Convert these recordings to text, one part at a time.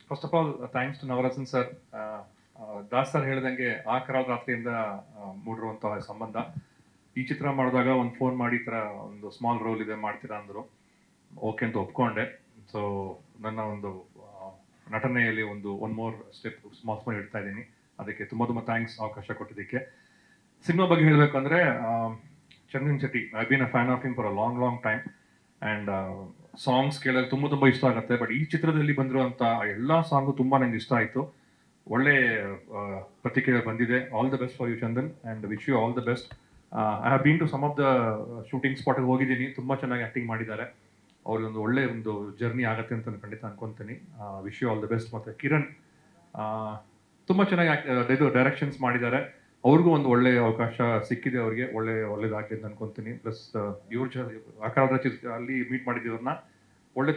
First of all thanks to Navaratna sir. Das sir ಹೇಳ್ದಂಗೆ ಆ ಕರಾಳ ರಾತ್ರಿಯಿಂದ ಮೂಡಿರುವಂತಹ ಸಂಬಂಧ. ಈ ಚಿತ್ರ ಮಾಡಿದಾಗ ಒಂದು ಫೋನ್ ಮಾಡಿ ಈ ಥರ ಒಂದು ಸ್ಮಾಲ್ ರೋಲ್ ಇದೆ ಮಾಡ್ತೀರಾ ಅಂದರು. ಓಕೆ ಅಂತ ಒಪ್ಕೊಂಡೆ. ಸೊ ನನ್ನ ಒಂದು ನಟನೆಯಲ್ಲಿ ಒನ್ ಮೋರ್ ಸ್ಟೆಪ್ ಸ್ಮಾಲ್ ಇಡ್ತಾ ಇದ್ದೀನಿ. ಅದಕ್ಕೆ ತುಂಬ ಥ್ಯಾಂಕ್ಸ್ ಅವಕಾಶ ಕೊಟ್ಟಿದ್ದಕ್ಕೆ. ಸಿನಿಮಾ ಬಗ್ಗೆ ಹೇಳಬೇಕಂದ್ರೆ Chandan Shetty, I been a fan of him for a long time. And songs ಕೇಳೋದು ತುಂಬ ಇಷ್ಟ ಆಗುತ್ತೆ. ಬಟ್ ಈ ಚಿತ್ರದಲ್ಲಿ ಬಂದಿರುವಂಥ ಎಲ್ಲ ಸಾಂಗು ತುಂಬ ನನಗೆ ಇಷ್ಟ ಆಯಿತು. ಒಳ್ಳೆ ಪ್ರತಿಕ್ರಿಯೆ ಬಂದಿದೆ. All the best for you Chandan and wish you all the best. I have been to some of the shooting ಸ್ಪಾಟ್ಗೆ ಹೋಗಿದ್ದೀನಿ. ತುಂಬ ಚೆನ್ನಾಗಿ ಆ್ಯಕ್ಟಿಂಗ್ ಮಾಡಿದ್ದಾರೆ. ಅವ್ರದ್ದೊಂದು ಒಳ್ಳೆ ಒಂದು ಜರ್ನಿ ಆಗುತ್ತೆ ಅಂತ ನಾನು ಖಂಡಿತ ಅನ್ಕೊತೀನಿ. Wish you all the best. ಮತ್ತು ಕಿರಣ್ ತುಂಬ ಚೆನ್ನಾಗಿ ಇದು ಡೈರೆಕ್ಷನ್ಸ್ ಮಾಡಿದ್ದಾರೆ. ಅವ್ರಿಗೂ ಒಂದು ಒಳ್ಳೆ ಅವಕಾಶ ಸಿಕ್ಕಿದೆ. ಅವ್ರಿಗೆ ಒಳ್ಳೇದಾಗಲಿ ಅಂತ ಅನ್ಕೊತೀನಿ. ಪ್ಲಸ್ ಇವ್ರು ಆಕಾರ ಅಲ್ಲಿ ಮೀಟ್ ಮಾಡಿದ್ದೀವ್ರನ್ನ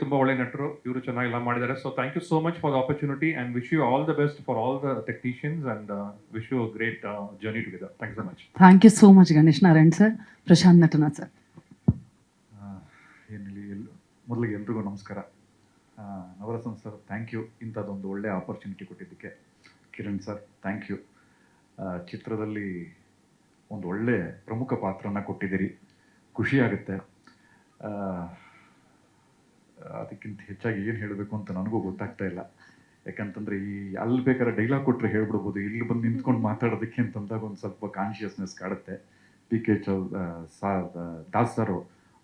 ತುಂಬ ಒಳ್ಳೆ ನಟರು. ಇವರು ಚೆನ್ನಾಗೆಲ್ಲ ಮಾಡಿದ್ದಾರೆ. So thank you so much for the opportunity and wish you all the best for all the technicians and wish you great journey together. Thank you so much. Thank you so much Ganesh Narayan sir. Prashant Natanath sir. ಏನಿಲ್ಲ, ಮೊದಲಿಗೆ ಎಲ್ರಿಗೂ ನಮಸ್ಕಾರ. Navratna sir thank you, ಇಂಥದ್ದೊಂದು ಒಳ್ಳೆ opportunity ಕೊಟ್ಟಿದ್ದಕ್ಕೆ. Kiran sir thank you. ಚಿತ್ರದಲ್ಲಿ ಒಂದು ಒಳ್ಳೆ ಪ್ರಮುಖ ಪಾತ್ರನ ಕೊಟ್ಟಿದ್ದೀರಿ, ಖುಷಿಯಾಗುತ್ತೆ. ಅದಕ್ಕಿಂತ ಹೆಚ್ಚಾಗಿ ಏನು ಹೇಳಬೇಕು ಅಂತ ನನಗೂ ಗೊತ್ತಾಗ್ತಾ ಇಲ್ಲ. ಯಾಕಂತಂದರೆ ಅಲ್ಲಿ ಬೇಕಾದ್ರೆ ಡೈಲಾಗ್ ಕೊಟ್ಟರೆ ಹೇಳ್ಬಿಡ್ಬೋದು, ಇಲ್ಲಿ ಬಂದು ನಿಂತ್ಕೊಂಡು ಮಾತಾಡೋದಕ್ಕೆ ಅಂತಂದಾಗ ಒಂದು ಸ್ವಲ್ಪ ಕಾನ್ಷಿಯಸ್ನೆಸ್ ಕಾಡುತ್ತೆ. PK ದಾಸ್ ಸರ್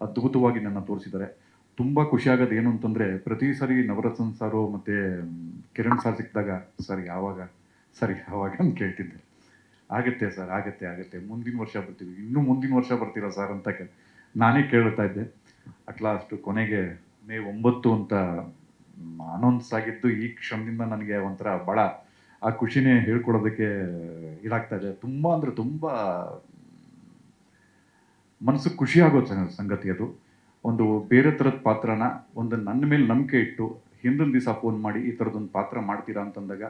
ಅದ್ಭುತವಾಗಿ ನನ್ನ ತೋರಿಸಿದ್ದಾರೆ. ತುಂಬ ಖುಷಿಯಾಗೋದು ಏನು ಅಂತಂದರೆ, ಪ್ರತಿ ಸರಿ ನವರತ್ನ ಸಾರು ಮತ್ತು ಕಿರಣ್ ಸರ್ ಸಿಕ್ಕಿದಾಗ ಸರ್ ಯಾವಾಗ ಅಂತ ಕೇಳ್ತಿದ್ದೆ. ಆಗುತ್ತೆ ಸರ್, ಆಗುತ್ತೆ, ಮುಂದಿನ ವರ್ಷ ಬರ್ತೀವಿ, ಇನ್ನೂ ಮುಂದಿನ ವರ್ಷ ಬರ್ತೀರಾ ಸರ್ ಅಂತ ನಾನೇ ಕೇಳ್ತಾ ಇದ್ದೆ. ಅಟ್ಲಾಸ್ಟು ಕೊನೆಗೆ May 9 ಅಂತ ಅನೌನ್ಸ್ ಆಗಿದ್ದು ಈ ಕ್ಷಣದಿಂದ ನನಗೆ ಒಂಥರ ಭಾಳ ಆ ಖುಷಿನೇ ಹೇಳ್ಕೊಡೋದಕ್ಕೆ ಇದಾಗ್ತಾ ಇದೆ. ತುಂಬ ಅಂದರೆ ತುಂಬ ಮನಸ್ಸಿಗೆ ಖುಷಿಯಾಗೋ ಸಂಗತಿ ಅದು. ಒಂದು ಬೇರೆ ಥರದ ಪಾತ್ರನ ಒಂದು ನನ್ನ ಮೇಲೆ ನಂಬಿಕೆ ಇಟ್ಟು ಹಿಂದಿನ ದಿವಸ ಫೋನ್ ಮಾಡಿ ಈ ಥರದೊಂದು ಪಾತ್ರ ಮಾಡ್ತೀರಾ ಅಂತಂದಾಗ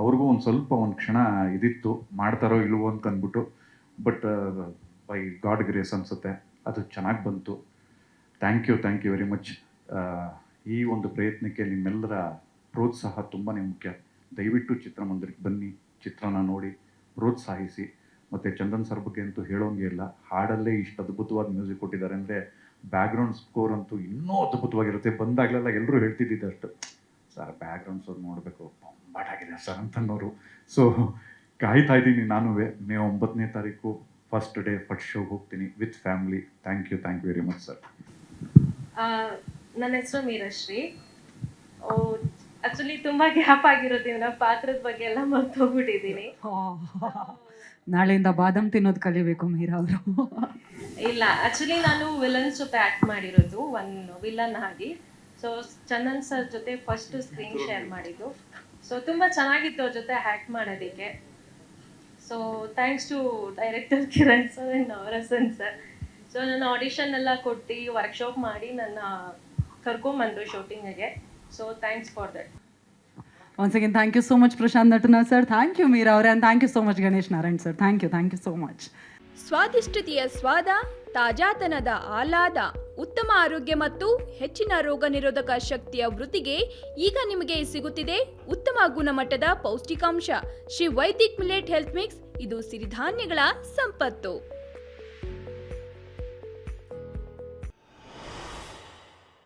ಅವ್ರಿಗೂ ಒಂದು ಕ್ಷಣ ಇದಿತ್ತು, ಮಾಡ್ತಾರೋ ಇಲ್ವೋ ಅಂತ ಅಂದ್ಬಿಟ್ಟು. ಬಟ್ ಬೈ ಗಾಡ್ ಗ್ರೇಸ್ ಅನಿಸುತ್ತೆ ಅದು ಚೆನ್ನಾಗಿ ಬಂತು. Thank you very much. ಈ ಒಂದು ಪ್ರಯತ್ನಕ್ಕೆ ನಿಮ್ಮೆಲ್ಲರ ಪ್ರೋತ್ಸಾಹ ತುಂಬಾ ಮುಖ್ಯ. ದಯವಿಟ್ಟು ಚಿತ್ರಮಂದಿರಕ್ಕೆ ಬನ್ನಿ, ಚಿತ್ರನ ನೋಡಿ ಪ್ರೋತ್ಸಾಹಿಸಿ. ಮತ್ತು ಚಂದನ್ ಸರ್ ಬಗ್ಗೆ ಅಂತೂ ಹೇಳೋಂಗೆ ಇಲ್ಲ. ಹಾಡಲ್ಲೇ ಇಷ್ಟು ಅದ್ಭುತವಾದ ಮ್ಯೂಸಿಕ್ ಕೊಟ್ಟಿದ್ದಾರೆ ಅಂದರೆ ಬ್ಯಾಕ್ಗ್ರೌಂಡ್ ಸ್ಕೋರ್ ಅಂತೂ ಇನ್ನೂ ಅದ್ಭುತವಾಗಿರುತ್ತೆ. ಬಂದಾಗಲೆಲ್ಲ ಎಲ್ಲರೂ ಹೇಳ್ತಿದ್ದಿದ್ದು ಅಷ್ಟು, ಸರ್ ಬ್ಯಾಕ್ಗ್ರೌಂಡ್ ಸ್ಕೋರ್ ನೋಡಬೇಕು, ಬಾಟಾಗಿದೆ ಸರ್ ಅಂತನ್ನೋರು. ಸೊ ಕಾಯ್ತಾ ಇದ್ದೀನಿ ನಾನು. May 9 ಫಸ್ಟ್ ಡೇ ಫಸ್ಟ್ ಶೋಗೆ ಹೋಗ್ತೀನಿ with family. Thank you very much sir. ನನ್ನ ಹೆಸರು ಮೀರಶ್ರೀ. ಆಕ್ಚುಲಿ ತುಂಬ ಗ್ಯಾಪ್ ಆಗಿರೋದ್ರಿಂದ ಪಾತ್ರದ ಬಗ್ಗೆ ಎಲ್ಲ ಮರ್ತೋಗ್ಬಿಟ್ಟಿದ್ದೀನಿ. ನಾಳೆಯಿಂದ ಬಾದಾಮ್ ತಿನ್ನೋದು ಕಲಿಬೇಕು ಮೀರಾ ಅವರು. ಇಲ್ಲ, ಆಕ್ಚುಲಿ ನಾನು ವಿಲನ್ಸ್ ಜೊತೆ ಆ್ಯಕ್ಟ್ ಮಾಡಿರೋದು, ಒಂದು ವಿಲನ್ ಆಗಿ. ಸೊ ಚಂದನ್ ಸರ್ ಜೊತೆ ಫಸ್ಟ್ ಸ್ಕ್ರೀನ್ ಶೇರ್ ಮಾಡಿದ್ದು. ಸೊ ತುಂಬ ಚೆನ್ನಾಗಿತ್ತು ಅವ್ರ ಜೊತೆ ಆ್ಯಕ್ಟ್ ಮಾಡೋದಕ್ಕೆ. So thanks to director Kiran sir and Navaratna sir. So ನನ್ನ ಆಡಿಷನ್ ಎಲ್ಲ ಕೊಟ್ಟು ವರ್ಕ್ಶಾಪ್ ಮಾಡಿ ನನ್ನ ಕರ್ಕೊಂಬಂದರು ಶೂಟಿಂಗಿಗೆ. So thanks for that. Once again, thank you so much Prashant Natanath sir. Thank you Meera ಅವರೇ. And thank you so much Ganesh Narayan sir. Thank you so much. ಸ್ವಾದಿಷ್ಟತೆಯ ಸ್ವಾದ, ತಾಜಾತನದ ಆಹ್ಲಾದ, ಉತ್ತಮ ಆರೋಗ್ಯ ಮತ್ತು ಹೆಚ್ಚಿನ ರೋಗ ನಿರೋಧಕ ಶಕ್ತಿಯ ವೃದ್ಧಿಗೆ ಈಗ ನಿಮಗೆ ಸಿಗುತ್ತಿದೆ ಉತ್ತಮ ಗುಣಮಟ್ಟದ ಪೌಷ್ಟಿಕಾಂಶ Shri Vaidik millet health mix. ಇದು ಸಿರಿಧಾನ್ಯಗಳ ಸಂಪತ್ತು.